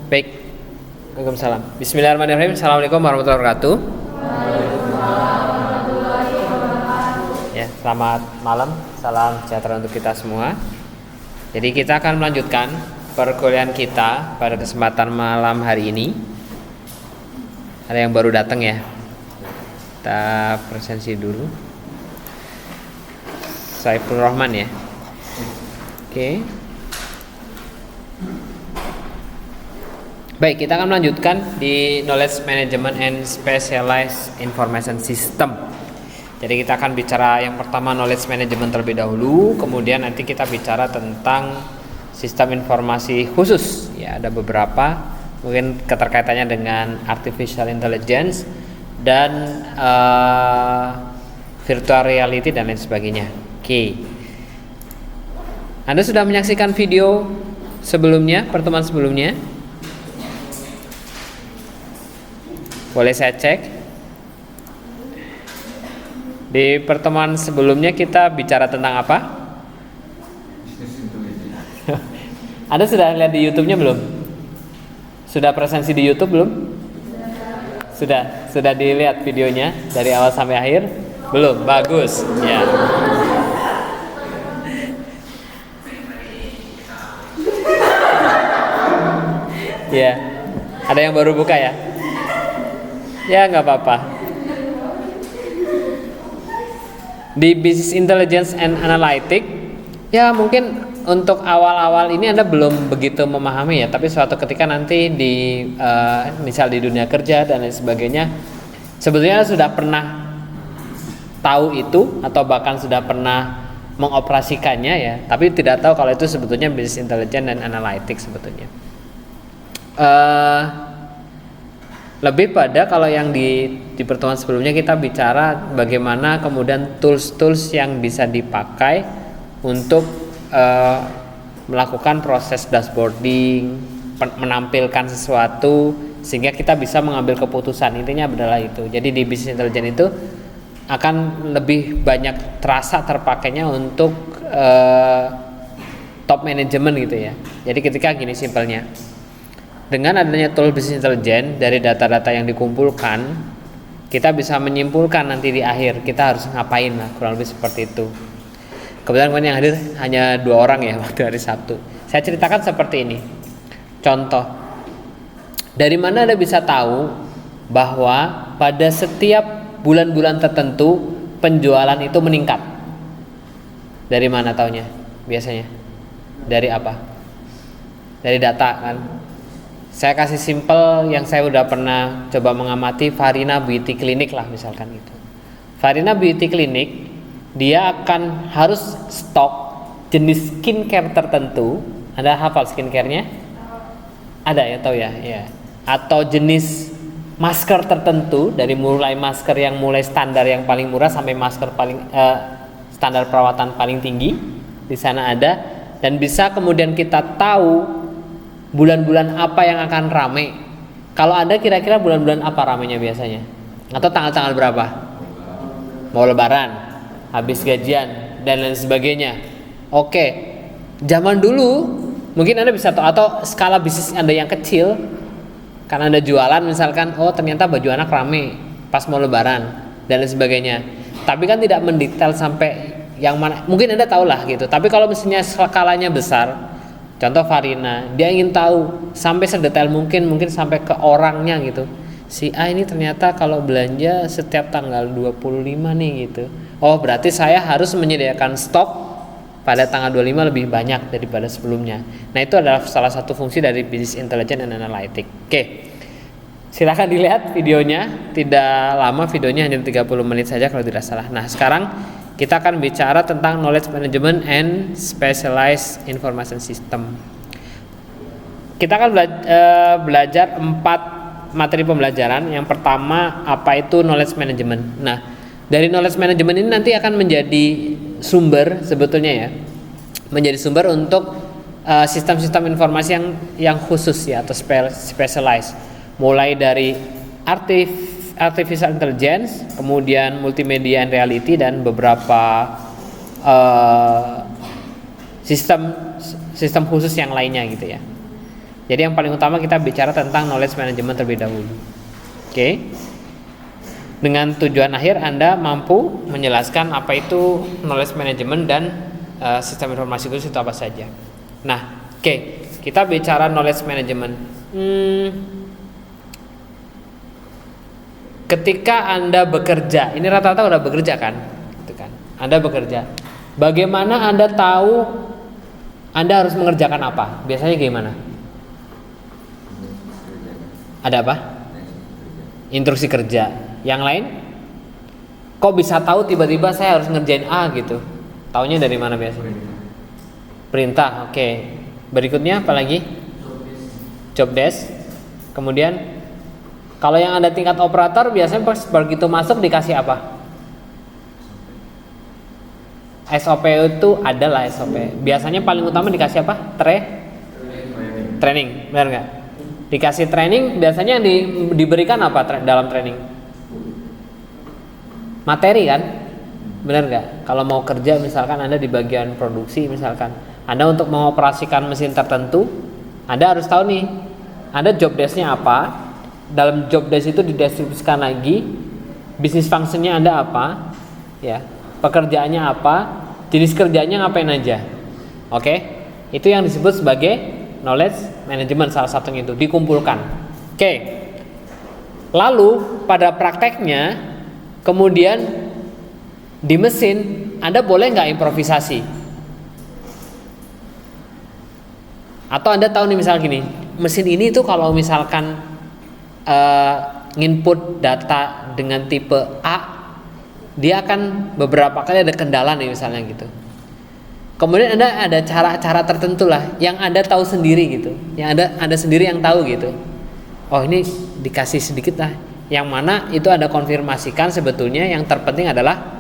Baik. Waalaikumsalam. Bismillahirrahmanirrahim. Assalamualaikum warahmatullahi wabarakatuh. Ya, selamat malam. Salam sejahtera untuk kita semua. Jadi kita akan melanjutkan perkuliahan kita pada kesempatan malam hari ini. Ada yang baru datang ya? Kita presensi dulu. Saiful Rahman ya. Oke. Baik, kita akan melanjutkan di Knowledge Management and Specialized Information System. Jadi kita akan bicara yang pertama Knowledge Management terlebih dahulu, kemudian nanti kita bicara tentang sistem informasi khusus. Ya, ada beberapa, mungkin keterkaitannya dengan Artificial Intelligence dan virtual reality dan lain sebagainya. Oke. Anda sudah menyaksikan video sebelumnya, pertemuan sebelumnya? Boleh saya cek? Di pertemuan sebelumnya kita bicara tentang apa? Anda sudah lihat di YouTube-nya belum? Sudah presensi di YouTube belum? Sudah dilihat videonya dari awal sampai akhir? Belum? Bagus. Ya. Ya. Ada yang baru buka ya? Ya, nggak apa-apa. Di Business Intelligence and Analytics, ya mungkin untuk awal-awal ini Anda belum begitu memahami ya, tapi suatu ketika nanti di misal di dunia kerja dan lain sebagainya, sebetulnya sudah pernah tahu itu atau bahkan sudah pernah mengoperasikannya ya, tapi tidak tahu kalau itu sebetulnya Business Intelligence dan Analytics sebetulnya. Lebih pada kalau yang di pertemuan sebelumnya kita bicara bagaimana kemudian tools yang bisa dipakai untuk melakukan proses dashboarding, menampilkan sesuatu sehingga kita bisa mengambil keputusan. Intinya adalah itu. Jadi di Business Intelligence itu akan lebih banyak terasa terpakainya untuk top management gitu ya. Jadi ketika gini simpelnya, dengan adanya tool Business Intelligence dari data-data yang dikumpulkan, kita bisa menyimpulkan nanti di akhir kita harus ngapain lah, kurang lebih seperti itu. Kebetulan yang hadir hanya 2 orang ya waktu hari Sabtu. Saya ceritakan seperti ini. Contoh, dari mana Anda bisa tahu bahwa pada setiap bulan-bulan tertentu penjualan itu meningkat? Dari mana taunya? Biasanya dari apa? Dari data kan. Saya kasih simple yang saya udah pernah coba mengamati, Farina Beauty Clinic lah misalkan itu. Farina Beauty Clinic dia akan harus stok jenis skincare tertentu. Ada hafal skincare-nya? Ada ya, tahu ya? Ya. Atau jenis masker tertentu, dari mulai masker yang mulai standar yang paling murah sampai masker paling standar perawatan paling tinggi di sana ada, dan bisa kemudian kita tahu bulan-bulan apa yang akan rame. Kalau Anda kira-kira bulan-bulan apa ramenya biasanya? Atau tanggal-tanggal berapa? Mau lebaran, habis gajian, dan lain sebagainya. Oke, zaman dulu mungkin Anda bisa tahu, atau skala bisnis Anda yang kecil, karena Anda jualan misalkan, oh ternyata baju anak rame pas mau lebaran, dan lain sebagainya. Tapi kan tidak mendetail sampai yang mana, mungkin Anda tahu lah gitu. Tapi kalau misalnya skalanya besar, contoh Farina, dia ingin tahu sampai sedetail mungkin sampai ke orangnya gitu. Si A ini ternyata kalau belanja setiap tanggal 25 nih gitu. Oh, berarti saya harus menyediakan stok pada tanggal 25 lebih banyak daripada sebelumnya. Nah, itu adalah salah satu fungsi dari Business Intelligence and Analytics. Oke. Silakan dilihat videonya, tidak lama videonya, hanya 30 menit saja kalau tidak salah. Nah, sekarang kita akan bicara tentang Knowledge Management and Specialized Information System. Kita akan belajar 4 materi pembelajaran. Yang pertama, apa itu Knowledge Management. Nah, dari Knowledge Management ini nanti akan menjadi sumber sebetulnya ya, menjadi sumber untuk sistem-sistem informasi yang khusus ya, atau specialized. Mulai dari Artificial Intelligence, kemudian Multimedia and Reality, dan beberapa sistem khusus yang lainnya gitu ya. Jadi yang paling utama kita bicara tentang knowledge management terlebih dahulu. Oke. Dengan tujuan akhir Anda mampu menjelaskan apa itu knowledge management dan sistem informasi itu apa saja. Nah, oke, kita bicara knowledge management. Ketika Anda bekerja, ini rata-rata udah bekerja kan? Gitu kan. Anda bekerja. Bagaimana Anda tahu Anda harus mengerjakan apa? Biasanya gimana? Ada apa? Instruksi kerja. Yang lain? Kok bisa tahu tiba-tiba saya harus ngerjain A gitu? Taunya dari mana biasanya? Perintah, oke. Berikutnya apa lagi? Job desk. Kemudian kalau yang ada tingkat operator biasanya pas begitu masuk dikasih apa? SOP itu adalah SOP. Biasanya paling utama dikasih apa? Training, benar nggak? Dikasih training, biasanya yang diberikan apa dalam training? Materi kan? Benar nggak? Kalau mau kerja misalkan Anda di bagian produksi misalkan, Anda untuk mengoperasikan mesin tertentu, Anda harus tahu nih, Anda job desk-nya apa? Dalam job desk itu dideskripsikan lagi, bisnis functionnya Anda apa? Ya, pekerjaannya apa? Jenis kerjanya ngapain aja? Oke? Itu yang disebut sebagai knowledge management, salah satunya itu dikumpulkan. Oke. Lalu pada prakteknya, kemudian di mesin Anda boleh nggak improvisasi? Atau Anda tahu nih misal gini, mesin ini tuh kalau misalkan input data dengan tipe A, dia akan beberapa kali ada kendala nih misalnya gitu. Kemudian ada cara-cara tertentu lah yang Anda tahu sendiri gitu, yang Anda sendiri yang tahu gitu. Oh ini dikasih sedikit lah, yang mana itu Anda konfirmasikan sebetulnya yang terpenting adalah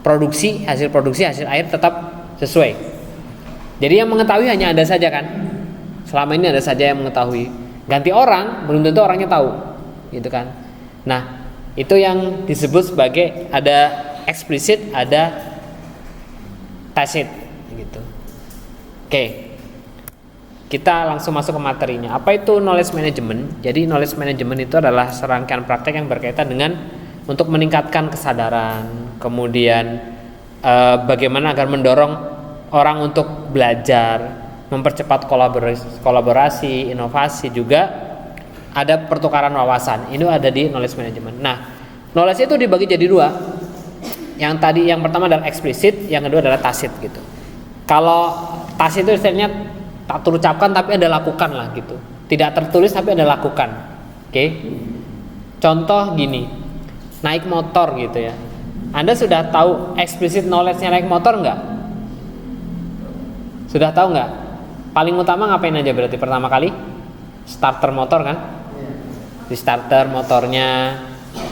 hasil produksi hasil air tetap sesuai. Jadi yang mengetahui hanya Anda saja kan. Selama ini Anda saja yang mengetahui. Ganti orang belum tentu orangnya tahu, gitu kan. Nah itu yang disebut sebagai ada eksplisit, ada tacit gitu. Oke. Kita langsung masuk ke materinya. Apa itu knowledge management? Jadi knowledge management itu adalah serangkaian praktek yang berkaitan dengan untuk meningkatkan kesadaran, kemudian bagaimana agar mendorong orang untuk belajar, mempercepat kolaborasi, inovasi, juga ada pertukaran wawasan. Ini ada di knowledge management. Nah, knowledge itu dibagi jadi dua. Yang pertama adalah eksplisit, yang kedua adalah tacit gitu. Kalau tacit itu istilahnya tak terucapkan tapi Anda lakukan lah gitu. Tidak tertulis tapi Anda lakukan. Oke. Contoh gini, naik motor gitu ya. Anda sudah tahu eksplisit knowledge-nya naik motor enggak? Sudah tahu enggak? Paling utama ngapain aja berarti pertama kali? Starter motor kan? Di starter motornya,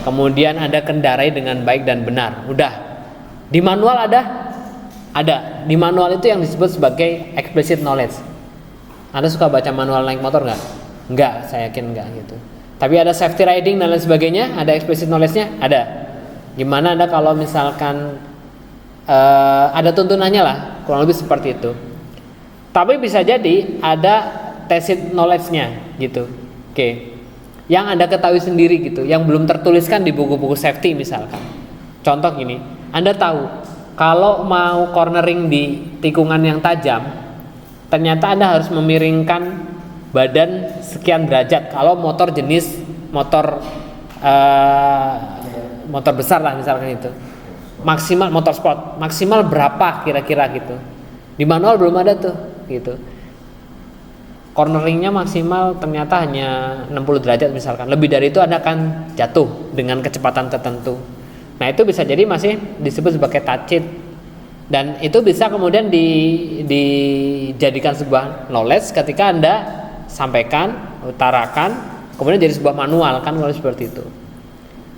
kemudian Anda kendarai dengan baik dan benar. Udah. Di manual ada? Ada. Di manual itu yang disebut sebagai explicit knowledge. Anda suka baca manual naik motor nggak? Nggak, saya yakin nggak gitu. Tapi ada safety riding dan lain sebagainya, ada explicit knowledge-nya? Ada. Gimana Anda kalau misalkan ada tuntunannya lah, kurang lebih seperti itu. Tapi bisa jadi ada tacit knowledge-nya gitu. Oke. Yang Anda ketahui sendiri gitu, yang belum tertuliskan di buku-buku safety misalkan. Contoh gini, Anda tahu kalau mau cornering di tikungan yang tajam, ternyata Anda harus memiringkan badan sekian derajat. Kalau motor jenis motor besar lah misalkan itu, maksimal motor sport, maksimal berapa kira-kira gitu. Di manual belum ada tuh gitu. Corneringnya maksimal ternyata hanya 60 derajat misalkan. Lebih dari itu Anda akan jatuh dengan kecepatan tertentu. Nah itu bisa jadi masih disebut sebagai tacit. Dan itu bisa kemudian dijadikan sebuah knowledge ketika Anda sampaikan, utarakan, kemudian jadi sebuah manual kan, kalau seperti itu.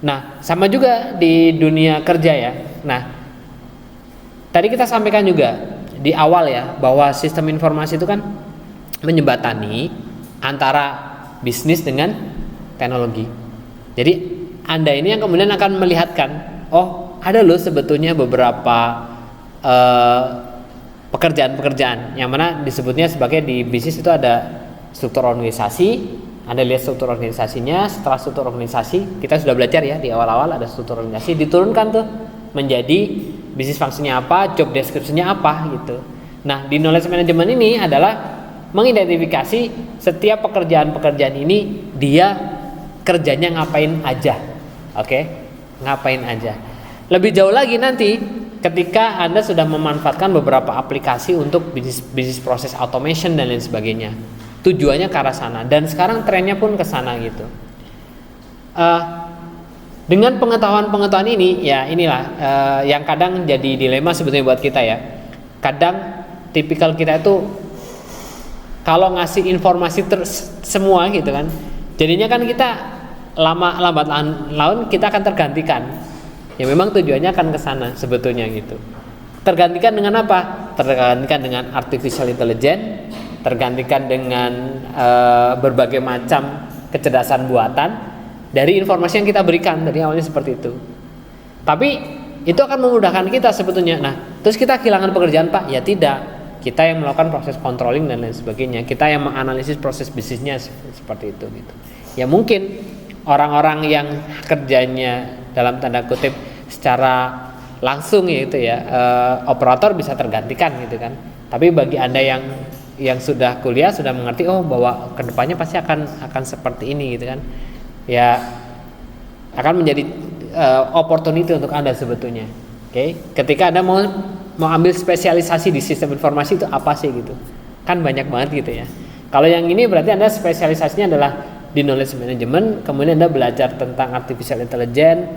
Nah sama juga di dunia kerja ya. Nah tadi kita sampaikan juga di awal ya, bahwa sistem informasi itu kan menjembatani antara bisnis dengan teknologi. Jadi Anda ini yang kemudian akan melihatkan, oh ada loh sebetulnya beberapa pekerjaan-pekerjaan yang mana disebutnya sebagai di bisnis itu ada struktur organisasi. Anda lihat struktur organisasinya. Setelah struktur organisasi, kita sudah belajar ya di awal-awal ada struktur organisasi, diturunkan tuh menjadi bisnis fungsinya apa, job description-nya apa gitu. Nah, di knowledge management ini adalah mengidentifikasi setiap pekerjaan-pekerjaan ini dia kerjanya ngapain aja. Oke? Ngapain aja. Lebih jauh lagi nanti ketika Anda sudah memanfaatkan beberapa aplikasi untuk bisnis proses automation dan lain sebagainya. Tujuannya ke arah sana, dan sekarang trennya pun ke sana gitu. Dengan pengetahuan ini, ya inilah yang kadang jadi dilema sebetulnya buat kita ya. Kadang tipikal kita itu kalau ngasih informasi semua gitu kan, jadinya kan kita lambat laun kita akan tergantikan. Ya memang tujuannya akan ke sana sebetulnya gitu. Tergantikan dengan apa? Tergantikan dengan artificial intelligence, tergantikan dengan berbagai macam kecerdasan buatan dari informasi yang kita berikan dari awalnya seperti itu. Tapi itu akan memudahkan kita sebetulnya. Nah, terus kita kehilangan pekerjaan Pak? Ya tidak. Kita yang melakukan proses controlling dan lain sebagainya. Kita yang menganalisis proses bisnisnya seperti itu gitu. Ya mungkin orang-orang yang kerjanya dalam tanda kutip secara langsung gitu ya, operator bisa tergantikan gitu kan. Tapi bagi Anda yang sudah kuliah sudah mengerti bahwa kedepannya pasti akan seperti ini gitu kan, ya akan menjadi opportunity untuk Anda sebetulnya. Oke. Ketika Anda mau ambil spesialisasi di sistem informasi itu apa sih gitu, kan banyak banget gitu ya. Kalau yang ini berarti Anda spesialisasinya adalah di knowledge management, kemudian Anda belajar tentang artificial intelligence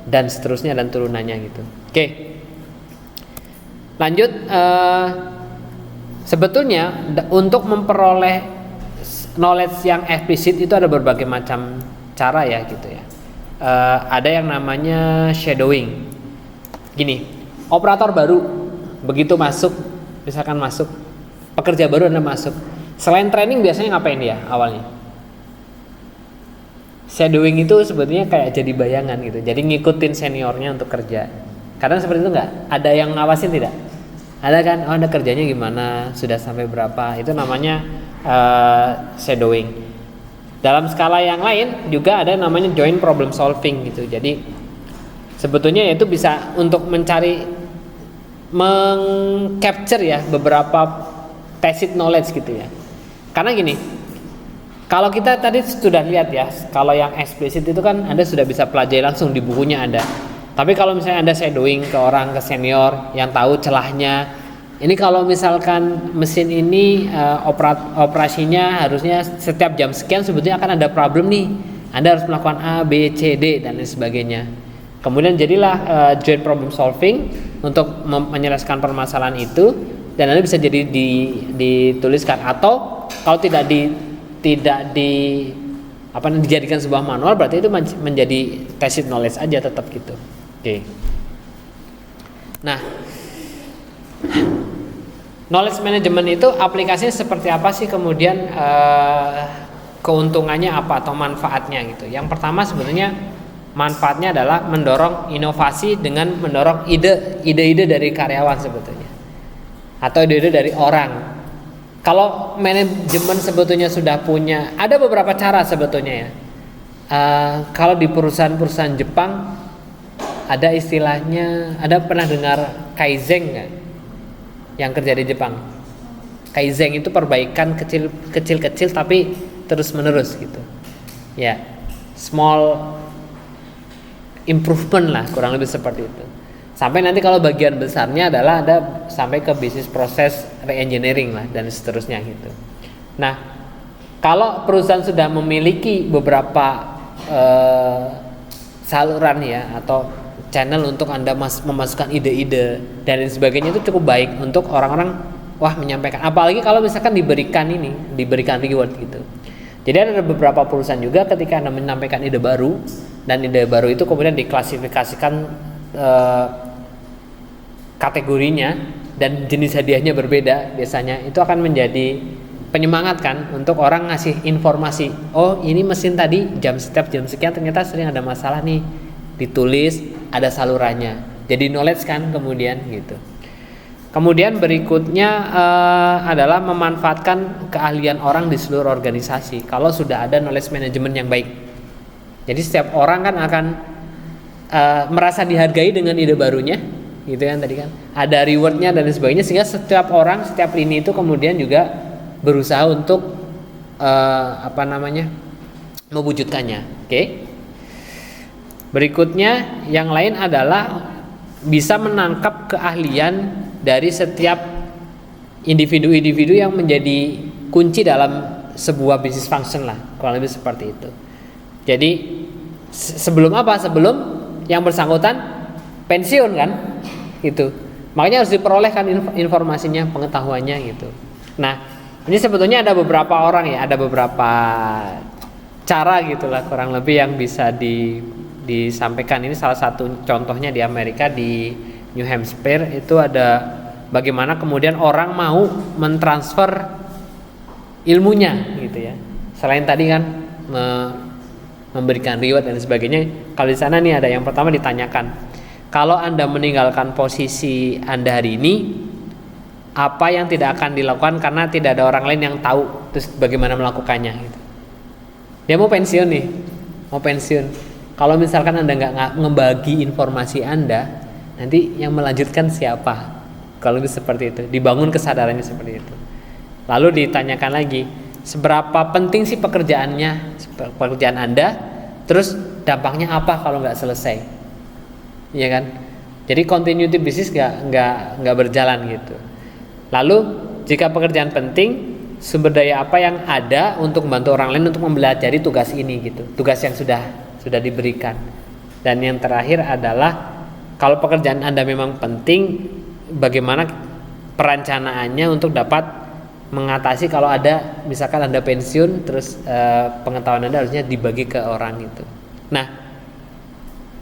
dan seterusnya dan turunannya gitu. Oke. Lanjut, sebetulnya untuk memperoleh knowledge yang eksplisit itu ada berbagai macam cara ya gitu ya. Ada yang namanya shadowing. Gini, operator baru begitu misalkan masuk, pekerja baru Anda masuk. Selain training biasanya ngapain dia awalnya? Shadowing itu sebetulnya kayak jadi bayangan gitu. Jadi ngikutin seniornya untuk kerja. Kadang seperti itu enggak? Ada yang ngawasin tidak? Ada kan? Anda kerjanya gimana? Sudah sampai berapa? Itu namanya shadowing. Dalam skala yang lain juga ada namanya joint problem solving gitu. Jadi sebetulnya itu bisa untuk mengcapture ya beberapa tacit knowledge gitu ya. Karena gini, kalau kita tadi sudah lihat ya, kalau yang eksplisit itu kan Anda sudah bisa pelajari langsung di bukunya ada. Tapi kalau misalnya Anda shadowing ke senior yang tahu celahnya, ini kalau misalkan mesin ini operasinya harusnya setiap jam sekian, sebetulnya akan ada problem nih. Anda harus melakukan A, B, C, D dan lain sebagainya. Kemudian jadilah joint problem solving untuk menyelesaikan permasalahan itu, dan Anda bisa jadi dituliskan, atau kalau tidak dijadikan sebuah manual, berarti itu menjadi tacit knowledge aja tetap gitu. Oke. Nah, knowledge management itu aplikasinya seperti apa sih, kemudian keuntungannya apa atau manfaatnya gitu. Yang pertama sebetulnya manfaatnya adalah mendorong inovasi dengan mendorong ide-ide dari karyawan sebetulnya, atau ide-ide dari orang. Kalau manajemen sebetulnya sudah punya, ada beberapa cara sebetulnya ya. Kalau di perusahaan-perusahaan Jepang ada istilahnya, ada pernah dengar Kaizen nggak? Yang kerja di Jepang. Kaizen itu perbaikan kecil-kecil tapi terus menerus gitu. Ya, small improvement lah, kurang lebih seperti itu. Sampai nanti kalau bagian besarnya adalah ada sampai ke bisnis proses re-engineering lah dan seterusnya gitu. Nah, kalau perusahaan sudah memiliki beberapa saluran ya atau channel untuk Anda memasukkan ide-ide dan lain sebagainya, itu cukup baik untuk orang-orang menyampaikan. Apalagi kalau misalkan diberikan reward gitu. Jadi ada beberapa perusahaan juga ketika Anda menyampaikan ide baru, dan ide baru itu kemudian diklasifikasikan kategorinya dan jenis hadiahnya berbeda, biasanya itu akan menjadi penyemangat kan untuk orang ngasih informasi. Oh, ini mesin tadi setiap jam sekian ternyata sering ada masalah nih, ditulis ada salurannya, jadi knowledge kan kemudian gitu. Kemudian berikutnya adalah memanfaatkan keahlian orang di seluruh organisasi kalau sudah ada knowledge management yang baik. Jadi setiap orang kan akan merasa dihargai dengan ide barunya, gitu kan tadi kan. Ada rewardnya dan sebagainya, sehingga setiap orang, setiap lini itu kemudian juga berusaha untuk mewujudkannya. Oke. Berikutnya yang lain adalah bisa menangkap keahlian dari setiap individu-individu yang menjadi kunci dalam sebuah bisnis function lah, kurang lebih seperti itu. Jadi sebelum yang bersangkutan pensiun kan, gitu. Makanya harus diperolehkan informasinya, pengetahuannya gitu. Nah, ini sebetulnya ada beberapa orang ya, ada beberapa cara gitulah kurang lebih yang bisa disampaikan. Ini salah satu contohnya di Amerika, di New Hampshire itu ada bagaimana kemudian orang mau mentransfer ilmunya gitu ya. Selain tadi kan memberikan reward dan sebagainya, kalau di sana nih ada yang pertama ditanyakan, kalau Anda meninggalkan posisi Anda hari ini, apa yang tidak akan dilakukan karena tidak ada orang lain yang tahu, terus bagaimana melakukannya gitu. Dia mau pensiun nih, mau pensiun. Kalau misalkan Anda nggak ngebagi informasi Anda, nanti yang melanjutkan siapa? Kalau seperti itu, dibangun kesadarannya seperti itu. Lalu ditanyakan lagi, seberapa penting sih pekerjaan Anda? Terus dampaknya apa kalau nggak selesai? Iya kan? Jadi continuity bisnis nggak berjalan gitu. Lalu jika pekerjaan penting, sumber daya apa yang ada untuk membantu orang lain untuk mempelajari tugas ini gitu, tugas yang sudah diberikan. Dan yang terakhir adalah kalau pekerjaan Anda memang penting, bagaimana perencanaannya untuk dapat mengatasi kalau ada misalkan Anda pensiun, terus pengetahuan Anda harusnya dibagi ke orang itu. Nah,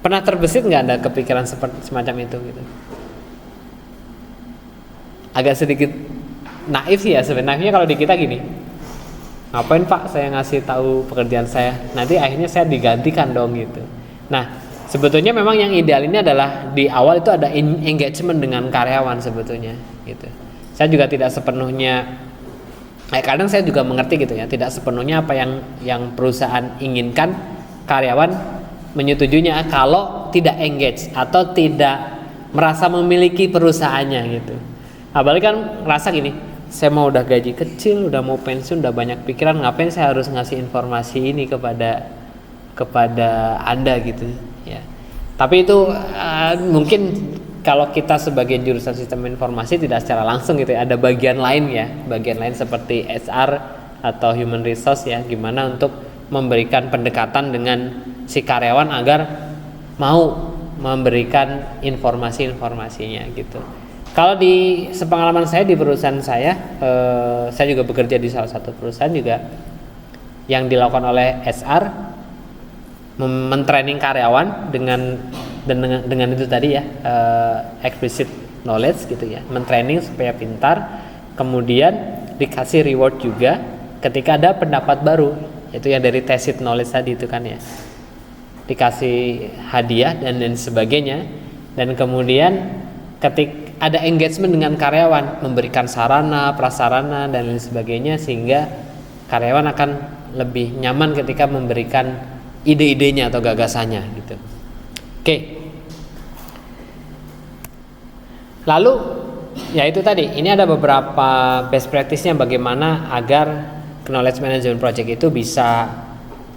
pernah terbesit nggak Anda kepikiran seperti semacam itu gitu? Agak sedikit naif sih ya sebenarnya kalau di kita gini, ngapain Pak saya ngasih tahu pekerjaan saya, nanti akhirnya saya digantikan dong gitu. Nah, sebetulnya memang yang ideal ini adalah di awal itu ada engagement dengan karyawan sebetulnya gitu. Saya juga tidak sepenuhnya, kadang saya juga mengerti gitu ya, tidak sepenuhnya apa yang perusahaan inginkan karyawan menyetujuinya kalau tidak engage atau tidak merasa memiliki perusahaannya gitu. Apalagi kan ngerasa gini, saya mau udah gaji kecil, udah mau pensiun, udah banyak pikiran, ngapain saya harus ngasih informasi ini kepada Anda gitu ya. Tapi itu mungkin kalau kita sebagai jurusan sistem informasi tidak secara langsung gitu ya, ada bagian lain seperti HR atau human resource ya, gimana untuk memberikan pendekatan dengan si karyawan agar mau memberikan informasinya gitu. Kalau di sepengalaman saya di perusahaan saya juga bekerja di salah satu perusahaan juga, yang dilakukan oleh HR mentraining karyawan dengan itu tadi ya, explicit knowledge gitu ya, mentraining supaya pintar, kemudian dikasih reward juga ketika ada pendapat baru, yaitu yang dari tacit knowledge tadi itu kan ya, dikasih hadiah dan sebagainya. Dan kemudian ketika ada engagement dengan karyawan, memberikan sarana, prasarana dan lain sebagainya, sehingga karyawan akan lebih nyaman ketika memberikan ide-idenya atau gagasannya gitu. Oke. Lalu ya itu tadi, ini ada beberapa best practice-nya bagaimana agar knowledge management project itu bisa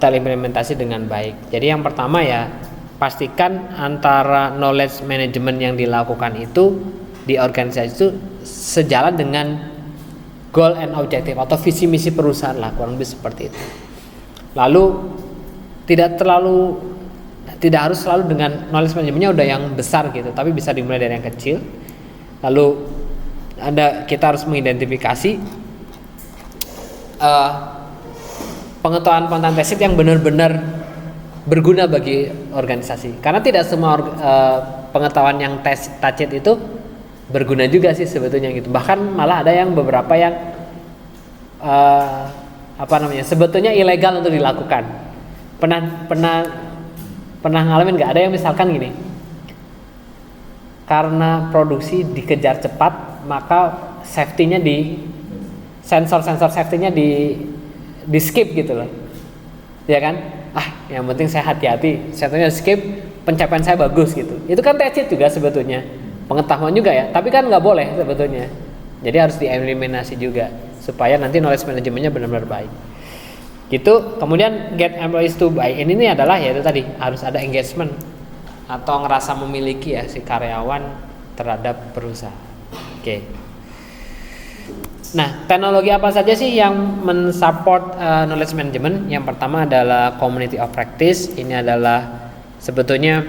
terimplementasi dengan baik. Jadi yang pertama ya, pastikan antara knowledge management yang dilakukan itu di organisasi itu sejalan dengan goal and objective atau visi misi perusahaan lah, kurang lebih seperti itu. Lalu tidak harus selalu dengan knowledge managementnya udah yang besar gitu, tapi bisa dimulai dari yang kecil. Lalu kita harus mengidentifikasi pengetahuan tacit yang benar-benar berguna bagi organisasi, karena tidak semua pengetahuan yang tacit itu berguna juga sih sebetulnya gitu. Bahkan malah ada yang beberapa yang sebetulnya ilegal untuk dilakukan. Pernah ngalamin nggak? Ada yang misalkan gini, karena produksi dikejar cepat, maka safety-nya sensor safety-nya di skip gitu loh. Ya kan? Yang penting saya hati-hati, sensornya skip, pencapaian saya bagus gitu. Itu kan test juga sebetulnya. Pengetahuan juga ya, tapi kan nggak boleh sebetulnya. Jadi harus dieliminasi juga supaya nanti knowledge manajemennya benar-benar baik. Gitu. Kemudian get employees to buy. Ini adalah ya itu tadi, harus ada engagement atau ngerasa memiliki ya si karyawan terhadap perusahaan. Oke. Nah, teknologi apa saja sih yang mensupport knowledge management? Yang pertama adalah community of practice. Ini adalah sebetulnya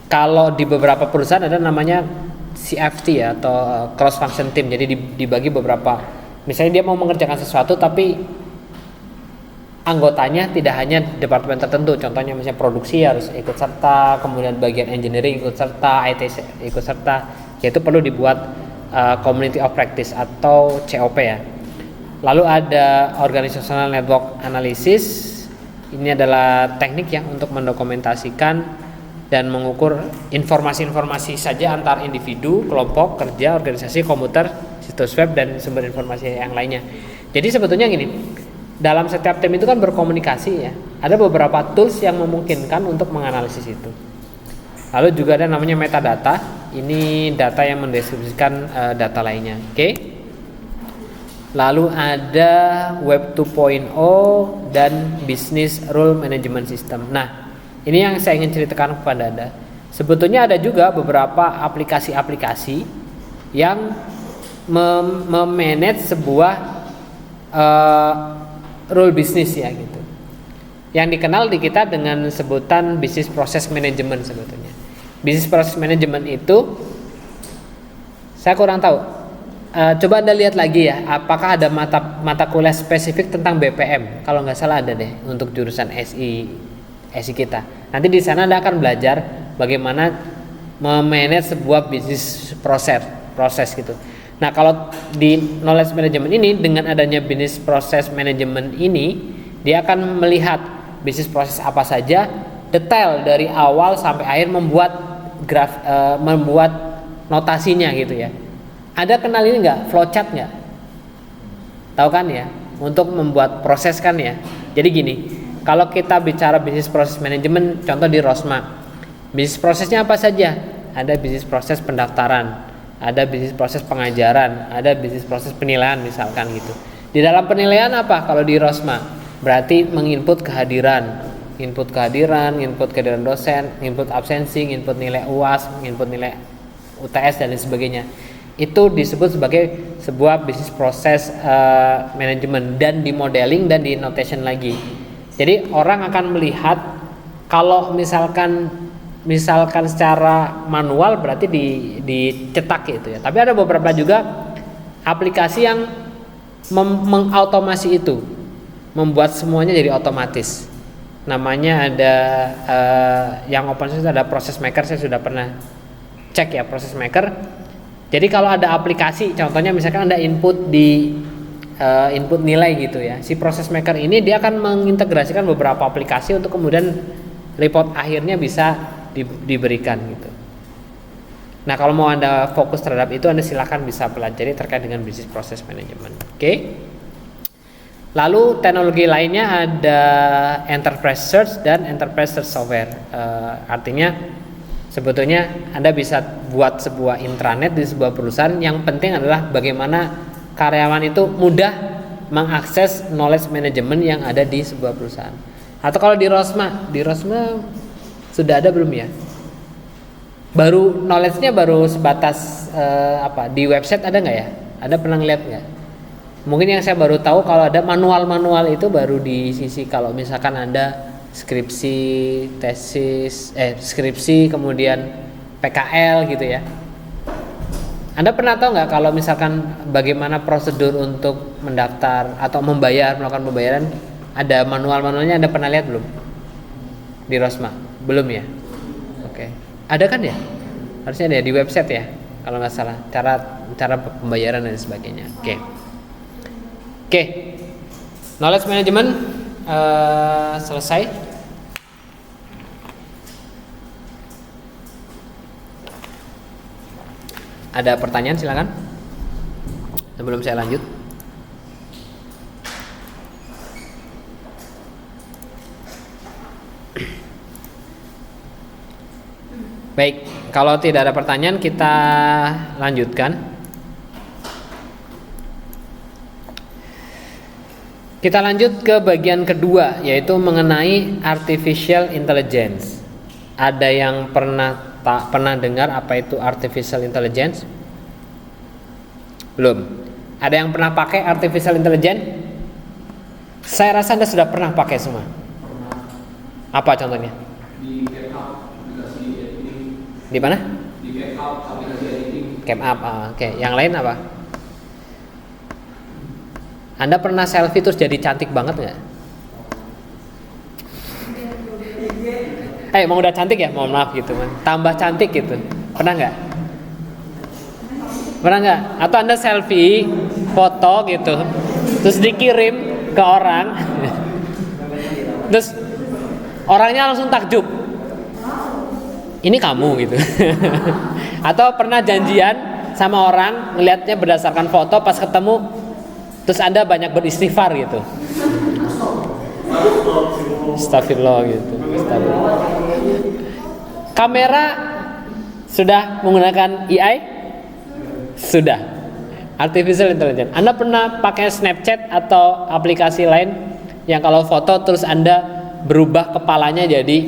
kalau di beberapa perusahaan ada namanya CFT ya, atau cross function team. Jadi dibagi beberapa. Misalnya dia mau mengerjakan sesuatu tapi anggotanya tidak hanya departemen tertentu. Contohnya misalnya produksi harus ikut serta, kemudian bagian engineering ikut serta, IT ikut serta. Yaitu perlu dibuat community of practice atau COP ya. Lalu ada organizational network analysis. Ini adalah teknik yang untuk mendokumentasikan dan mengukur informasi-informasi saja antar individu, kelompok, kerja, organisasi, komputer, situs web, dan sumber informasi yang lainnya. Jadi sebetulnya gini, dalam setiap tim itu kan berkomunikasi ya. Ada beberapa tools yang memungkinkan untuk menganalisis itu. Lalu juga ada namanya metadata. Ini data yang mendeskripsikan data lainnya. Oke. Lalu ada Web 2.0 dan Business Rule Management System. Nah, ini yang saya ingin ceritakan kepada Anda. Sebetulnya ada juga beberapa aplikasi-aplikasi yang memanage sebuah rule bisnis ya gitu. Yang dikenal di kita dengan sebutan business process management sebetulnya. Business process management itu saya kurang tahu. Coba Anda lihat lagi ya, apakah ada mata kuliah spesifik tentang BPM? Kalau nggak salah ada deh untuk jurusan SI kita. Nanti di sana Anda akan belajar bagaimana memanage sebuah bisnis proses gitu. Nah, kalau di knowledge management ini dengan adanya business process management ini, dia akan melihat bisnis proses apa saja, detail dari awal sampai akhir, membuat notasinya gitu ya. Ada kenal ini nggak? Flowchart nggak? Tahu kan ya? Untuk membuat proses kan ya. Jadi gini, kalau kita bicara bisnis proses manajemen, contoh di Rosma, bisnis prosesnya apa saja? Ada bisnis proses pendaftaran, ada bisnis proses pengajaran, ada bisnis proses penilaian misalkan gitu. Di dalam penilaian apa? Kalau di Rosma, berarti menginput kehadiran, input kehadiran dosen, input absensi, input nilai UAS, input nilai UTS dan lain sebagainya. Itu disebut sebagai sebuah bisnis proses manajemen, dan di modeling dan di notation lagi. Jadi orang akan melihat kalau misalkan secara manual berarti dicetak gitu ya. Tapi ada beberapa juga aplikasi yang mengautomasi itu, membuat semuanya jadi otomatis. Namanya ada yang open source ada Process Maker, saya sudah pernah cek ya Process Maker. Jadi kalau ada aplikasi, contohnya misalkan Anda input nilai gitu ya, si Process Maker ini dia akan mengintegrasikan beberapa aplikasi untuk kemudian report akhirnya bisa diberikan gitu. Nah, kalau mau Anda fokus terhadap itu, Anda silakan bisa pelajari terkait dengan business process management. Oke. Lalu teknologi lainnya ada enterprise search dan enterprise search software. Artinya sebetulnya Anda bisa buat sebuah intranet di sebuah perusahaan. Yang penting adalah bagaimana karyawan itu mudah mengakses knowledge management yang ada di sebuah perusahaan. Atau kalau di Rosma sudah ada belum ya? Baru knowledge-nya baru sebatas di website ada nggak ya? Ada pernah lihat nggak? Mungkin yang saya baru tahu kalau ada manual itu baru di sisi kalau misalkan Anda skripsi, kemudian PKL gitu ya. Anda pernah tahu nggak kalau misalkan bagaimana prosedur untuk mendaftar atau melakukan pembayaran? Ada manualnya, Anda pernah lihat belum? Di Rosma? Belum ya? Oke. Ada kan ya? Harusnya ada di website ya, kalau nggak salah. Cara pembayaran dan sebagainya. Oke. Knowledge management selesai. Ada pertanyaan silakan. Sebelum saya lanjut. Baik, kalau tidak ada pertanyaan kita lanjutkan. Kita lanjut ke bagian kedua, yaitu mengenai artificial intelligence. Ada yang pernah dengar apa itu artificial intelligence? Belum. Ada yang pernah pakai artificial intelligence? Saya rasa Anda sudah pernah pakai semua. Apa contohnya? Di GitHub aplikasi editing. Di mana? Di GitHub aplikasi editing. CapUp. Oke. Yang lain apa? Anda pernah selfie terus jadi cantik banget nggak? Mau udah cantik ya, mohon maaf gitu kan. Tambah cantik gitu. Pernah nggak? Pernah nggak? Atau Anda selfie, foto gitu, terus dikirim ke orang, terus orangnya langsung takjub. Ini kamu gitu. Atau pernah janjian sama orang, ngelihatnya berdasarkan foto, pas ketemu, terus Anda banyak beristighfar gitu. Astagfirullah gitu. Astagfirullah. Kamera sudah menggunakan AI? Sudah. Artificial intelligence. Anda pernah pakai Snapchat atau aplikasi lain yang kalau foto terus Anda berubah kepalanya jadi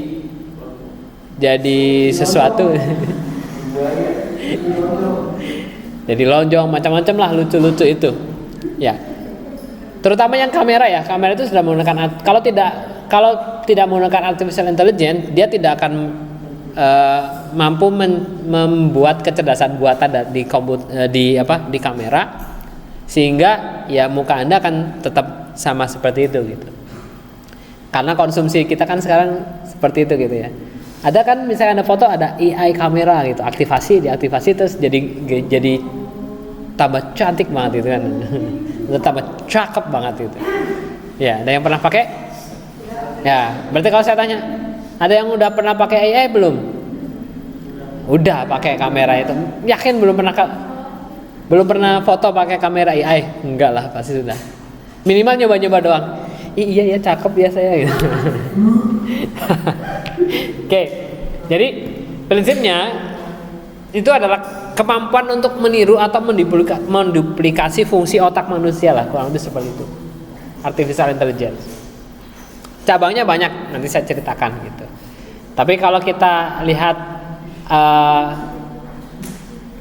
sesuatu? Jadi lonjong, macam-macam lah, lucu-lucu itu. Ya. Terutama yang kamera ya. Kamera itu sudah menggunakan, kalau tidak menggunakan artificial intelligence, dia tidak akan mampu membuat kecerdasan buatan di kamera, sehingga ya muka Anda akan tetap sama seperti itu gitu. Karena konsumsi kita kan sekarang seperti itu gitu ya. Ada kan misalnya ada foto, ada AI kamera gitu, diaktifasi terus jadi tambah cantik banget gitu kan. Tambah cakep banget gitu. Ya, ada yang pernah pakai? Ya, berarti kalau saya tanya, ada yang udah pernah pakai AI belum? Udah pakai kamera itu. Yakin belum pernah foto pakai kamera AI? Enggak lah, pasti sudah. Minimal nyoba-nyoba doang. Iya ya, cakep ya saya gitu. Oke. Jadi prinsipnya itu adalah kemampuan untuk meniru atau menduplikasi fungsi otak manusia lah, kurang lebih seperti itu. Artificial intelligence. Cabangnya banyak, nanti saya ceritakan gitu. Tapi kalau kita lihat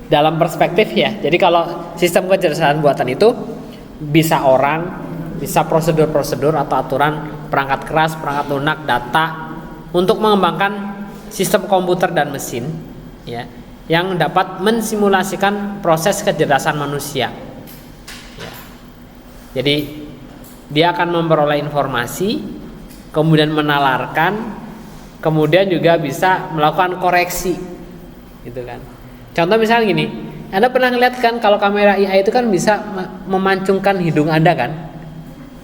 dalam perspektif ya, jadi kalau sistem kecerdasan buatan itu bisa orang, bisa prosedur-prosedur atau aturan, perangkat keras, perangkat lunak, data, untuk mengembangkan sistem komputer dan mesin, ya, yang dapat mensimulasikan proses kecerdasan manusia. Ya. Jadi dia akan memperoleh informasi, kemudian menalarkan, kemudian juga bisa melakukan koreksi, gitu kan. Contoh misalnya gini, Anda pernah ngeliat kan kalau kamera AI itu kan bisa memancungkan hidung Anda kan,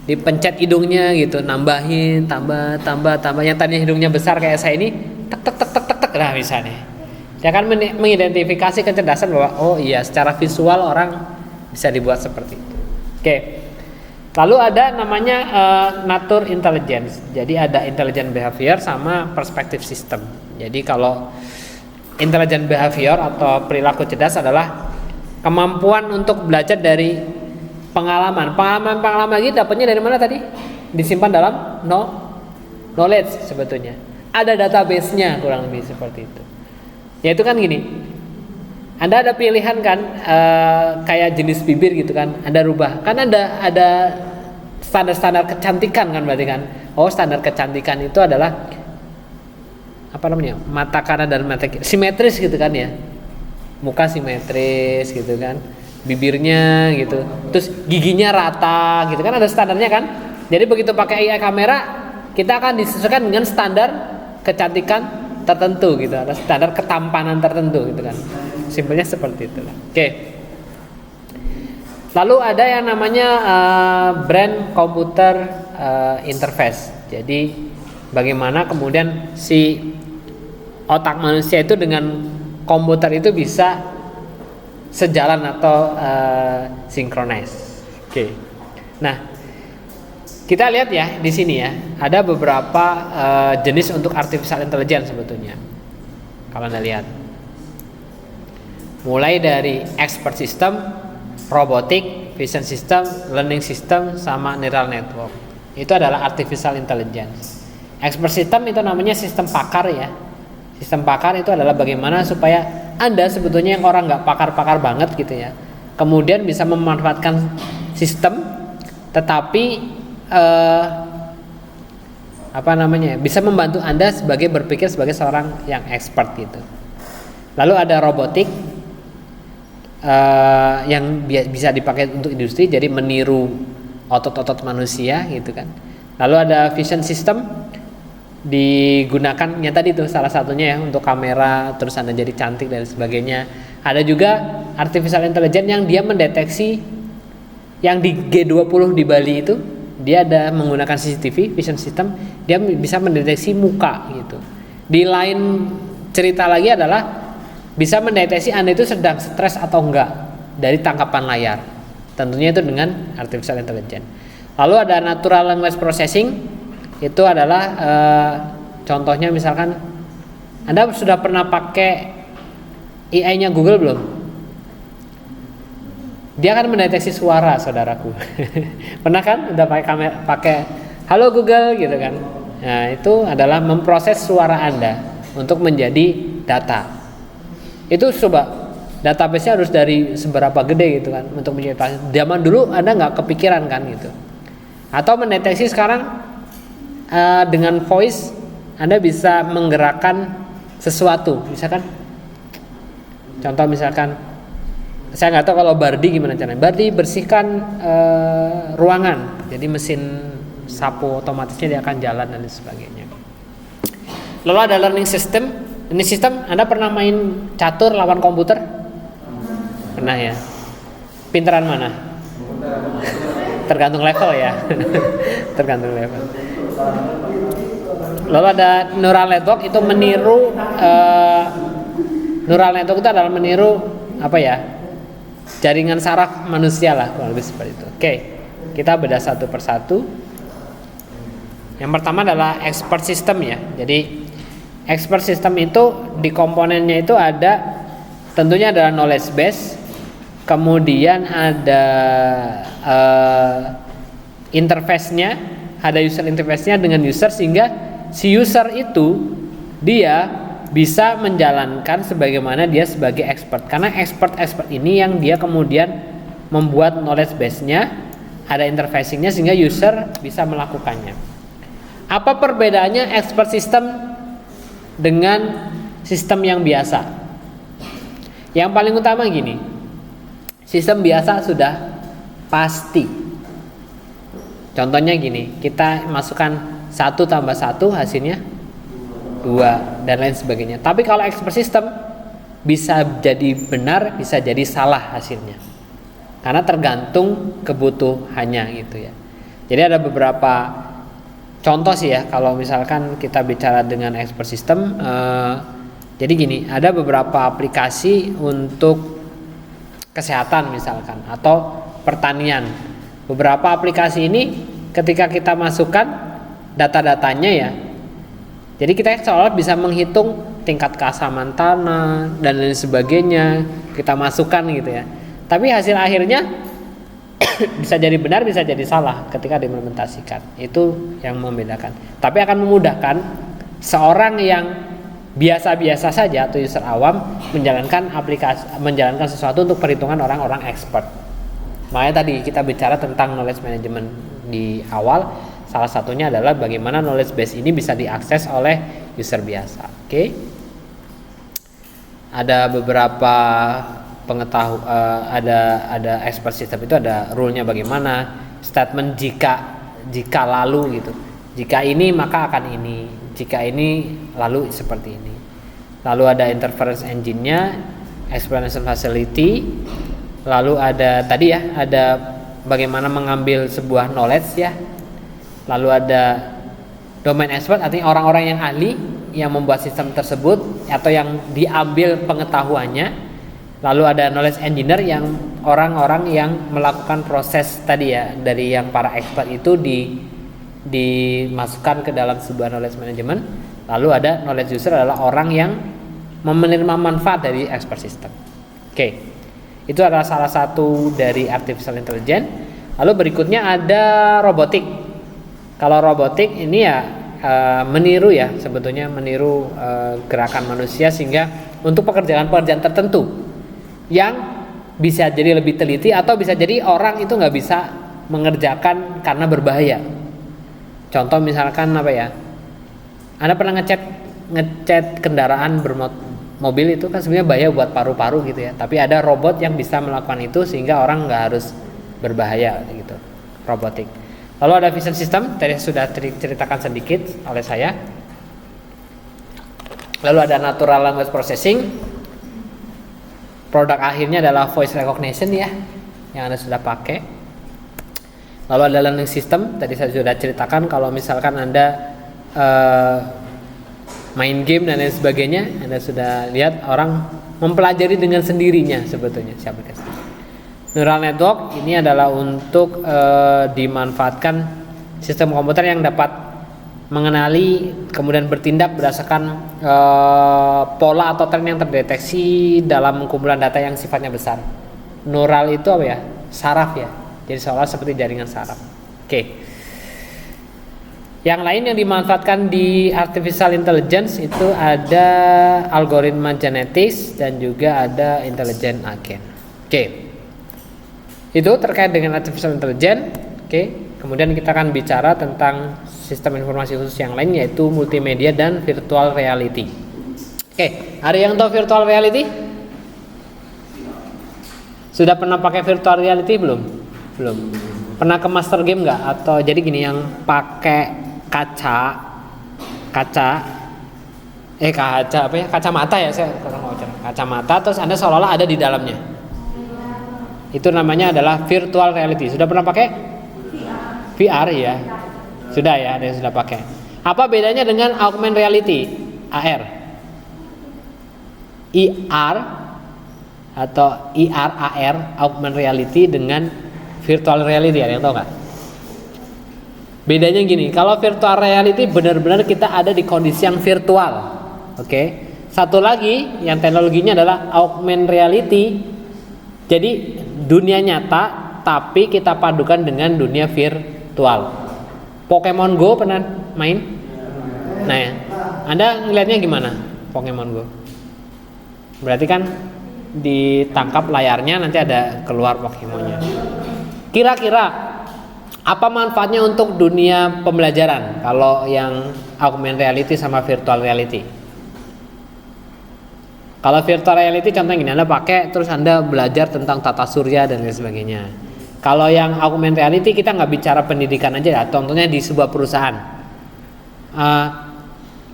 dipencet hidungnya gitu, nambahin, tambah, yang tadinya hidungnya besar kayak saya ini, tek, nah misalnya, dia akan mengidentifikasi kecerdasan bahwa oh iya secara visual orang bisa dibuat seperti itu. Oke. Lalu ada namanya nature intelligence. Jadi ada intelligent behavior sama perspective system. Jadi kalau intelligent behavior atau perilaku cerdas adalah kemampuan untuk belajar dari pengalaman ini dapatnya dari mana tadi? Disimpan dalam knowledge sebetulnya. Ada database-nya kurang lebih seperti itu. Yaitu kan gini. Anda ada pilihan kan, kayak jenis bibir gitu kan, Anda rubah. Kan ada standar-standar kecantikan kan berarti kan. Oh, standar kecantikan itu adalah apa namanya? Mata kanan dan mata kiri simetris gitu kan ya. Muka simetris gitu kan. Bibirnya gitu. Terus giginya rata gitu kan, ada standarnya kan. Jadi begitu pakai AI kamera, kita akan disesuaikan dengan standar kecantikan tertentu gitu, ada standar ketampanan tertentu gitu kan. Simpelnya seperti itu. Oke. Lalu ada yang namanya brain computer interface. Jadi bagaimana kemudian si otak manusia itu dengan komputer itu bisa sejalan atau synchronize. Oke. Nah, kita lihat ya di sini ya, ada beberapa jenis untuk artificial intelligence sebetulnya. Kalau Anda lihat, mulai dari expert system, robotic, vision system, learning system, sama neural network. Itu adalah artificial intelligence. Expert system itu namanya sistem pakar ya. Sistem pakar itu adalah bagaimana supaya Anda sebetulnya yang orang nggak pakar-pakar banget gitu ya, kemudian bisa memanfaatkan sistem, tetapi bisa membantu Anda sebagai berpikir sebagai seorang yang expert gitu. Lalu ada robotik yang bisa dipakai untuk industri, jadi meniru otot-otot manusia gitu kan. Lalu ada vision system, digunakannya tadi tuh salah satunya ya untuk kamera, terus Anda jadi cantik dan sebagainya. Ada juga artificial intelligence yang dia mendeteksi, yang di G20 di Bali itu dia ada menggunakan CCTV vision system, dia bisa mendeteksi muka gitu. Di lain cerita lagi adalah bisa mendeteksi Anda itu sedang stres atau enggak dari tangkapan layar. Tentunya itu dengan artificial intelligence. Lalu ada natural language processing, itu adalah contohnya misalkan Anda sudah pernah pakai AI-nya Google belum? Dia akan mendeteksi suara, saudaraku. Pernah kan udah pakai halo Google gitu kan. Nah, itu adalah memproses suara Anda untuk menjadi data. Itu coba database-nya harus dari seberapa gede gitu kan untuk menjadi. Zaman dulu Anda nggak kepikiran kan gitu. Atau mendeteksi sekarang dengan voice Anda bisa menggerakkan sesuatu, misalkan contoh misalkan saya nggak tahu kalau Bardi gimana caranya. Bardi bersihkan ruangan, jadi mesin sapu otomatisnya dia akan jalan dan sebagainya. Lalu ada learning system. Learning system, Anda pernah main catur lawan komputer? Pernah ya. Pinteran mana? Tergantung level ya. Tergantung level. Lalu ada neural network, itu meniru neural network itu adalah meniru apa ya? Jaringan saraf manusia lah, kurang lebih seperti itu. Oke, kita bedah satu persatu. Yang pertama adalah expert system ya. Jadi expert system itu di komponennya itu ada tentunya adalah knowledge base, kemudian ada interface-nya, ada user interface-nya dengan user, sehingga si user itu dia bisa menjalankan sebagaimana dia sebagai expert. Karena expert ini yang dia kemudian membuat knowledge base-nya, ada interfacing-nya sehingga user bisa melakukannya. Apa perbedaannya expert system dengan sistem yang biasa? Yang paling utama gini, sistem biasa sudah pasti. Contohnya gini, kita masukkan 1 tambah 1 hasilnya 2 dan lain sebagainya. Tapi kalau expert system bisa jadi benar, bisa jadi salah hasilnya, karena tergantung kebutuhannya gitu ya. Jadi ada beberapa contoh sih ya, kalau misalkan kita bicara dengan expert system. Jadi gini, ada beberapa aplikasi untuk kesehatan misalkan atau pertanian. Beberapa aplikasi ini ketika kita masukkan data-datanya ya, jadi kita seolah bisa menghitung tingkat keasaman tanah dan lain sebagainya, kita masukkan gitu ya. Tapi hasil akhirnya bisa jadi benar, bisa jadi salah ketika diimplementasikan. Itu yang membedakan. Tapi akan memudahkan seorang yang biasa-biasa saja atau user awam menjalankan sesuatu untuk perhitungan orang-orang expert. Makanya tadi kita bicara tentang knowledge management di awal. Salah satunya adalah bagaimana knowledge base ini bisa diakses oleh user biasa. Oke. Ada beberapa ada expert system itu ada rule-nya bagaimana, statement jika lalu gitu. Jika ini maka akan ini, jika ini lalu seperti ini. Lalu ada inference engine-nya, explanation facility. Lalu ada tadi ya, ada bagaimana mengambil sebuah knowledge ya. Lalu ada domain expert, artinya orang-orang yang ahli yang membuat sistem tersebut atau yang diambil pengetahuannya. Lalu ada knowledge engineer yang orang-orang yang melakukan proses tadi ya, dari yang para expert itu dimasukkan ke dalam sebuah knowledge management. Lalu ada knowledge user adalah orang yang menerima manfaat dari expert system. Oke. Itu adalah salah satu dari artificial intelligence. Lalu berikutnya ada robotik. Kalau robotik ini ya meniru ya, sebetulnya meniru gerakan manusia sehingga untuk pekerjaan-pekerjaan tertentu yang bisa jadi lebih teliti atau bisa jadi orang itu nggak bisa mengerjakan karena berbahaya. Contoh misalkan apa ya? Anda pernah ngecat kendaraan mobil itu kan sebenarnya bahaya buat paru-paru gitu ya. Tapi ada robot yang bisa melakukan itu sehingga orang nggak harus berbahaya gitu. Robotik. Lalu ada vision system, tadi sudah ceritakan sedikit oleh saya. Lalu ada natural language processing. Produk akhirnya adalah voice recognition ya, yang Anda sudah pakai. Lalu ada learning system, tadi saya sudah ceritakan kalau misalkan Anda main game dan lain sebagainya, Anda sudah lihat orang mempelajari dengan sendirinya sebetulnya si aplikasi. Neural network ini adalah untuk dimanfaatkan sistem komputer yang dapat mengenali kemudian bertindak berdasarkan pola atau tren yang terdeteksi dalam kumpulan data yang sifatnya besar. Neural itu apa ya? Saraf ya. Jadi seolah seperti jaringan saraf. Oke. Yang lain yang dimanfaatkan di artificial intelligence itu ada algoritma genetics dan juga ada intelligent agent. Oke. Itu terkait dengan artificial intelligence. Oke. Kemudian kita akan bicara tentang sistem informasi khusus yang lain yaitu multimedia dan virtual reality. Oke, ada yang tahu virtual reality? Sudah pernah pakai virtual reality belum? Belum. Pernah ke master game nggak? Atau jadi gini yang pakai kacamata ya, saya kurang mau kacamata terus Anda seolah-olah ada di dalamnya. Itu namanya adalah virtual reality. Sudah pernah pakai? VR ya. Sudah ya, ada yang sudah pakai. Apa bedanya dengan augmented reality? AR. IR atau IR AR augmented reality dengan virtual reality, ada yang tahu nggak? Bedanya gini, kalau virtual reality benar-benar kita ada di kondisi yang virtual. Oke. Satu lagi yang teknologinya adalah augmented reality. Jadi dunia nyata tapi kita padukan dengan dunia virtual. Pokemon Go pernah main? Nah ya, Anda ngelihatnya gimana Pokemon Go? Berarti kan ditangkap layarnya nanti ada keluar Pokemonnya. Kira-kira apa manfaatnya untuk dunia pembelajaran kalau yang augmented reality sama virtual reality? Kalau virtual reality contohnya gini, Anda pakai terus Anda belajar tentang tata surya dan lain sebagainya. Kalau yang augmented reality kita nggak bicara pendidikan aja ya, contohnya di sebuah perusahaan.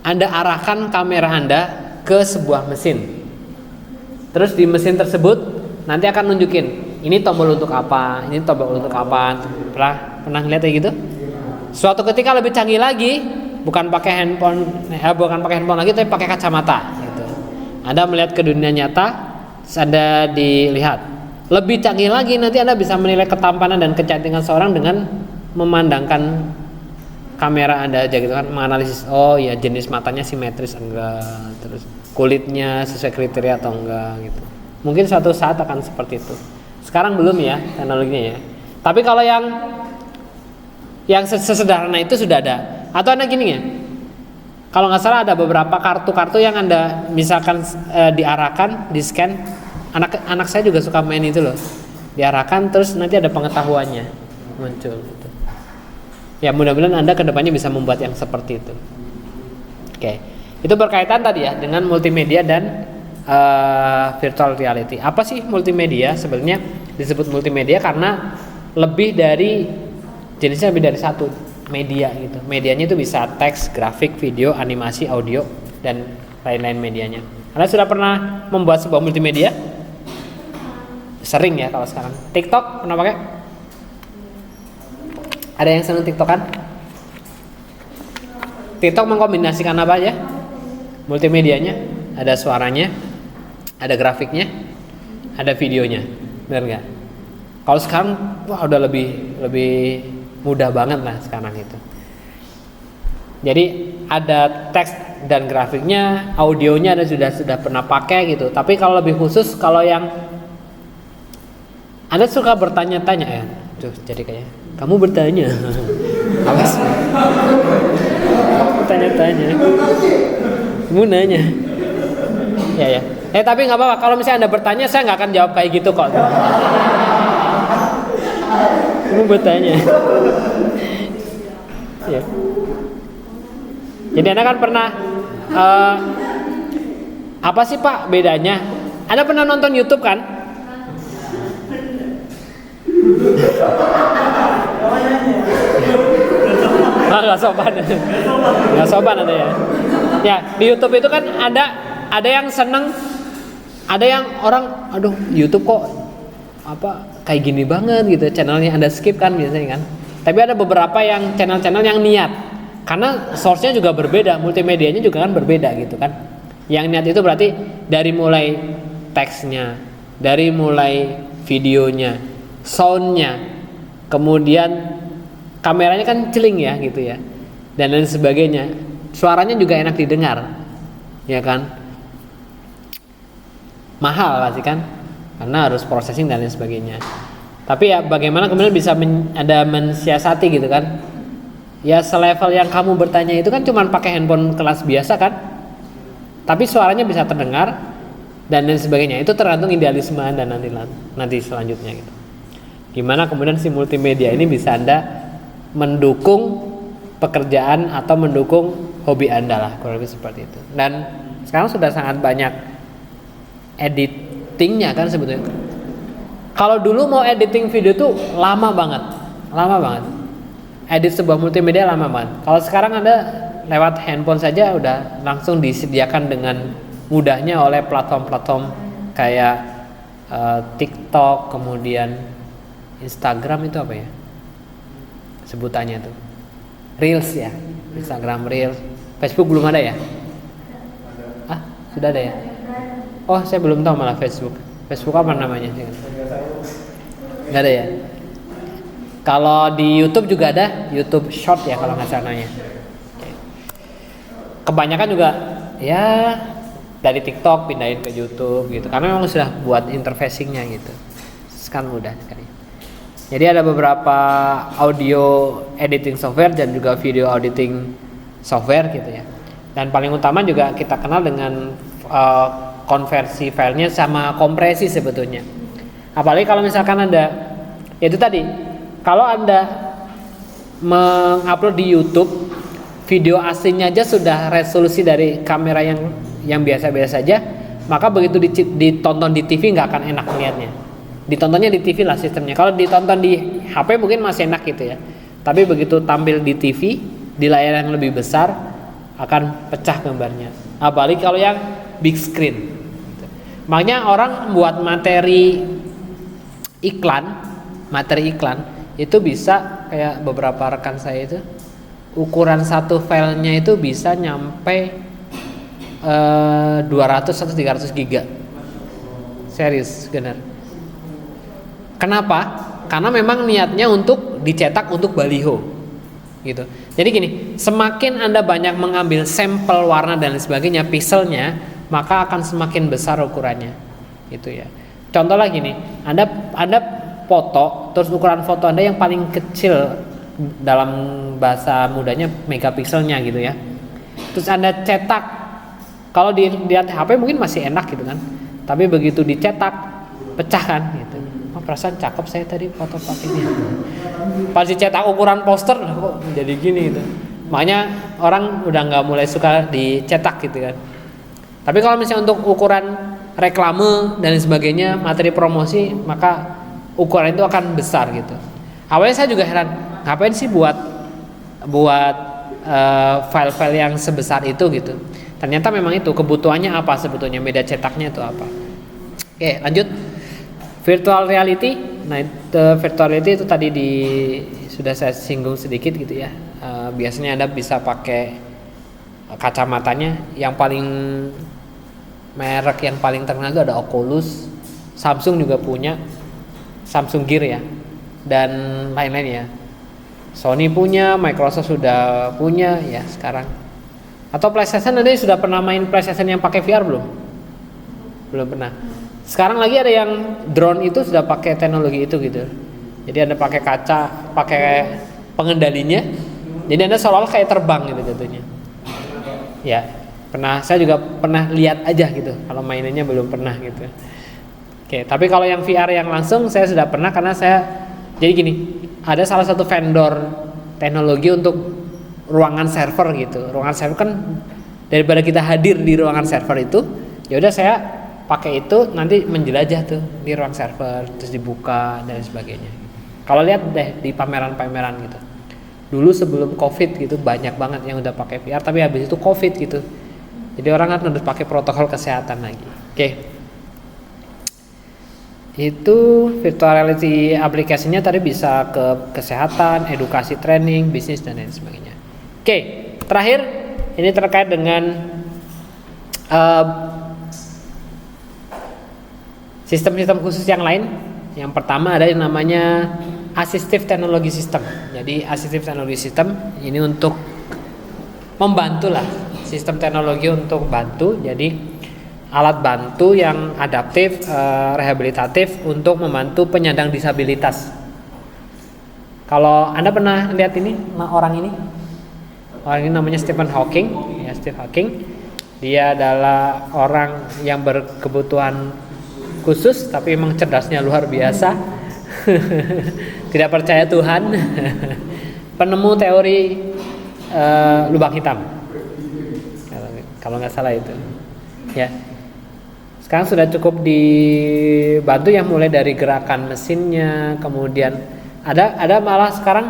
Anda arahkan kamera Anda ke sebuah mesin. Terus di mesin tersebut nanti akan nunjukin ini tombol untuk apa, ini tombol untuk apa. Pernah lihat kayak gitu? Suatu ketika lebih canggih lagi, bukan pakai handphone lagi tapi pakai kacamata gitu. Anda melihat ke dunia nyata, Anda dilihat. Lebih canggih lagi nanti Anda bisa menilai ketampanan dan kecantikan seorang dengan memandangkan kamera Anda aja gitu kan, menganalisis oh ya jenis matanya simetris enggak, terus kulitnya sesuai kriteria atau enggak gitu. Mungkin suatu saat akan seperti itu. Sekarang belum ya teknologinya ya. Tapi kalau yang sesederhana itu sudah ada. Atau Anda gini ya. Kalau nggak salah ada beberapa kartu-kartu yang Anda misalkan diarahkan, di scan. Anak saya juga suka main itu loh. Diarahkan terus nanti ada pengetahuannya muncul gitu. Ya mudah-mudahan Anda kedepannya bisa membuat yang seperti itu. Oke. Itu berkaitan tadi ya dengan multimedia dan virtual reality. Apa sih multimedia? Sebenarnya disebut multimedia karena jenisnya lebih dari satu media gitu. Medianya itu bisa teks, grafik, video, animasi, audio dan lain-lain medianya. Anda sudah pernah membuat sebuah multimedia? Sering ya kalau sekarang. TikTok pernah pakai? Ada yang senang TikTokan? TikTok mengkombinasikan apa aja? Multimedianya, ada suaranya, ada grafiknya, ada videonya, benar nggak? Kalau sekarang wah udah lebih mudah banget lah sekarang itu. Jadi ada teks dan grafiknya, audionya ada sudah pernah pakai gitu. Tapi kalau lebih khusus, kalau yang Anda suka bertanya-tanya ya, tuh jadi kayak kamu bertanya, apa sih? Bertanya-tanya, kamu nanya, ya. Tapi nggak apa-apa. Kalau misalnya Anda bertanya, saya nggak akan jawab kayak gitu kok. Kamu bertanya, ya. Jadi Anda kan pernah apa sih Pak bedanya? Anda pernah nonton YouTube kan? Nggak sopan, nggak sopan ada ya. Ya di YouTube itu kan ada yang seneng, ada yang orang, aduh YouTube kok apa kayak gini banget gitu, channelnya Anda skip kan biasanya kan. Tapi ada beberapa yang channel-channel yang niat. Karena source-nya juga berbeda, multimedianya juga kan berbeda gitu kan. Yang niat itu berarti dari mulai teksnya, dari mulai videonya, soundnya, kemudian kameranya kan celing ya gitu ya, dan lain sebagainya. Suaranya juga enak didengar, ya kan. Mahal pasti kan, karena harus processing dan lain sebagainya. Tapi ya bagaimana kemudian bisa ada mensiasati gitu kan. Ya selevel yang kamu bertanya itu kan cuma pakai handphone kelas biasa kan, tapi suaranya bisa terdengar dan lain sebagainya. Itu tergantung idealisme Anda nanti selanjutnya gitu. Gimana kemudian si multimedia ini bisa Anda mendukung pekerjaan atau mendukung hobi Anda lah, kurang lebih seperti itu. Dan sekarang sudah sangat banyak editingnya kan sebetulnya. Kalau dulu mau editing video tuh lama banget. Edit sebuah multimedia lama banget. Kalau sekarang Anda lewat handphone saja udah langsung disediakan dengan mudahnya oleh platform-platform kayak TikTok, kemudian Instagram itu apa ya sebutannya tuh? Reels ya, Instagram Reels. Facebook belum ada ya? Sudah ada ya? Oh, saya belum tahu malah Facebook. Facebook apa namanya? Nggak ada ya? Kalau di YouTube juga ada YouTube Short ya kalau nggak salah namanya. Kebanyakan juga ya dari TikTok pindahin ke YouTube gitu, karena memang sudah buat interfacingnya gitu. Sekarang mudah sekali. Jadi ada beberapa audio editing software dan juga video editing software gitu ya. Dan paling utama juga kita kenal dengan konversi filenya sama kompresi sebetulnya. Apalagi kalau misalkan ada, itu tadi, kalau Anda mengupload di YouTube video aslinya aja sudah resolusi dari kamera yang biasa-biasa saja, maka begitu ditonton di TV nggak akan enak melihatnya. Ditontonnya di TV lah sistemnya. Kalau ditonton di HP mungkin masih enak gitu ya. Tapi begitu tampil di TV di layar yang lebih besar akan pecah gambarnya. Apalagi kalau yang big screen. Makanya orang buat materi iklan itu bisa kayak beberapa rekan saya itu ukuran satu filenya itu bisa nyampe 200 atau 300 giga. Serius, benar. Kenapa? Karena memang niatnya untuk dicetak untuk baliho gitu. Jadi gini, semakin Anda banyak mengambil sampel warna dan sebagainya, pixelnya, maka akan semakin besar ukurannya gitu ya. Contoh lagi nih, Anda foto, terus ukuran foto Anda yang paling kecil dalam bahasa mudanya megapikselnya gitu ya. Terus Anda cetak, kalau dilihat HP mungkin masih enak gitu kan, tapi begitu dicetak pecah kan gitu. Oh, perasaan cakep saya tadi foto pakainya. Pas dicetak ukuran poster kok jadi gini gitu. Makanya orang udah nggak mulai suka dicetak gitu kan. Tapi kalau misalnya untuk ukuran reklame dan sebagainya, materi promosi, maka ukuran itu akan besar gitu. Awalnya saya juga heran, ngapain sih buat file-file yang sebesar itu gitu. Ternyata memang itu kebutuhannya apa sebetulnya, media cetaknya itu apa. Oke, lanjut. Virtual reality. Nah, virtual reality itu tadi sudah saya singgung sedikit gitu ya. Biasanya Anda bisa pakai kacamatanya yang paling merek yang paling terkenal itu ada Oculus, Samsung juga punya Samsung Gear ya, dan lain-lain ya. Sony punya, Microsoft sudah punya ya sekarang. Atau PlayStation, ada yang sudah pernah main PlayStation yang pakai VR belum? Belum pernah. Sekarang lagi ada yang drone itu sudah pakai teknologi itu gitu. Jadi Anda pakai kaca, pakai pengendalinya. Jadi Anda seolah-olah kayak terbang gitu jatuhnya. Ya, pernah, saya juga pernah lihat aja gitu. Kalau mainannya belum pernah gitu. Oke, tapi kalau yang VR yang langsung saya sudah pernah, karena saya jadi gini, ada salah satu vendor teknologi untuk ruangan server gitu. Ruangan server kan daripada kita hadir di ruangan server itu, ya udah saya pakai itu nanti menjelajah tuh di ruang server, terus dibuka dan sebagainya. Kalau lihat deh di pameran-pameran gitu. Dulu sebelum Covid gitu banyak banget yang udah pakai VR, tapi habis itu Covid gitu. Jadi orang kan harus pakai protokol kesehatan lagi. Oke. Itu virtual reality aplikasinya tadi bisa ke kesehatan, edukasi, training, bisnis dan lain sebagainya. Oke, terakhir ini terkait dengan sistem-sistem khusus yang lain. Yang pertama ada yang namanya assistive technology system. Jadi assistive technology system ini untuk membantu lah, sistem teknologi untuk bantu. Jadi alat bantu yang adaptif, rehabilitatif untuk membantu penyandang disabilitas. Kalau Anda pernah lihat ini orang ini? Orang ini namanya Stephen Hawking, ya Stephen Hawking. Dia adalah orang yang berkebutuhan khusus, tapi memang cerdasnya luar biasa. Tidak percaya Tuhan. Penemu teori lubang hitam. Kalau nggak salah itu. Ya. Sekarang sudah cukup dibantu ya, mulai dari gerakan mesinnya, kemudian ada malah sekarang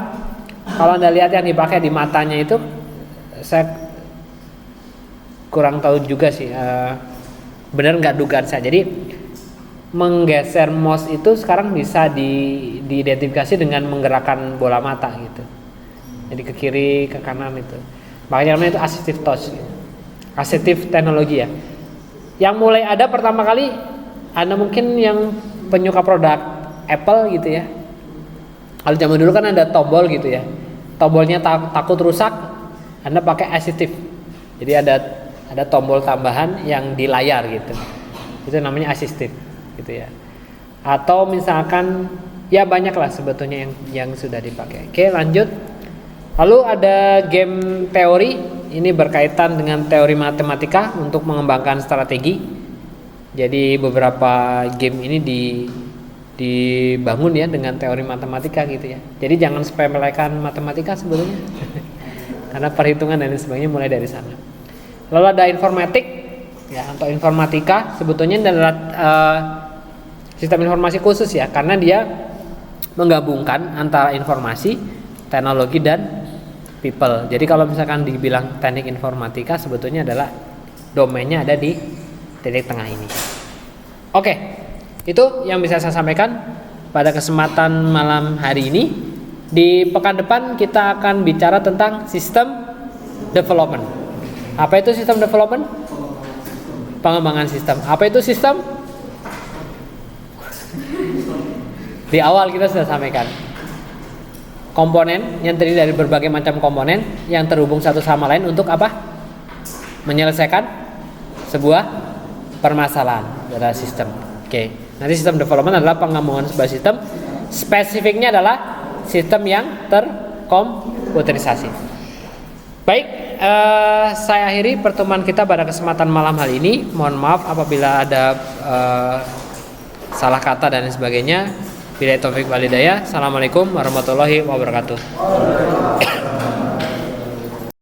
kalau Anda lihat yang dipakai di matanya itu, saya kurang tahu juga sih, benar nggak dugaan saya. Jadi menggeser mouse itu sekarang bisa diidentifikasi dengan menggerakkan bola mata gitu. Jadi ke kiri, ke kanan itu. Makanya namanya itu assistive touch, gitu. Assistive teknologi ya. Yang mulai ada pertama kali, Anda mungkin yang penyuka produk Apple gitu ya. Kalau zaman dulu kan ada tombol gitu ya. Tombolnya takut rusak, Anda pakai assistive. Jadi ada tombol tambahan yang di layar gitu. Itu namanya assistive gitu ya. Atau misalkan ya banyak lah sebetulnya yang sudah dipakai. Oke, lanjut. Lalu ada game teori. Ini berkaitan dengan teori matematika untuk mengembangkan strategi. Jadi beberapa game ini dibangun ya dengan teori matematika gitu ya. Jadi jangan sepelekan matematika sebetulnya. Karena perhitungan dan sebagainya mulai dari sana. Lalu ada informatik ya, atau informatika sebetulnya adalah sistem informasi khusus ya, karena dia menggabungkan antara informasi, teknologi dan people. Jadi kalau misalkan dibilang teknik informatika, sebetulnya adalah domainnya ada di titik tengah ini. Oke, itu yang bisa saya sampaikan pada kesempatan malam hari ini. Di pekan depan kita akan bicara tentang sistem development. Apa itu sistem development? Pengembangan sistem. Apa itu sistem? Di awal kita sudah sampaikan. Komponen yang terdiri dari berbagai macam komponen yang terhubung satu sama lain untuk apa? Menyelesaikan sebuah permasalahan adalah sistem. Oke. Nanti sistem development adalah pengembangan sebuah sistem. Spesifiknya adalah sistem yang terkomputerisasi. Baik, saya akhiri pertemuan kita pada kesempatan malam hari ini. Mohon maaf apabila ada salah kata dan sebagainya. Billahi taufik wal hidayah. Assalamualaikum warahmatullahi wabarakatuh.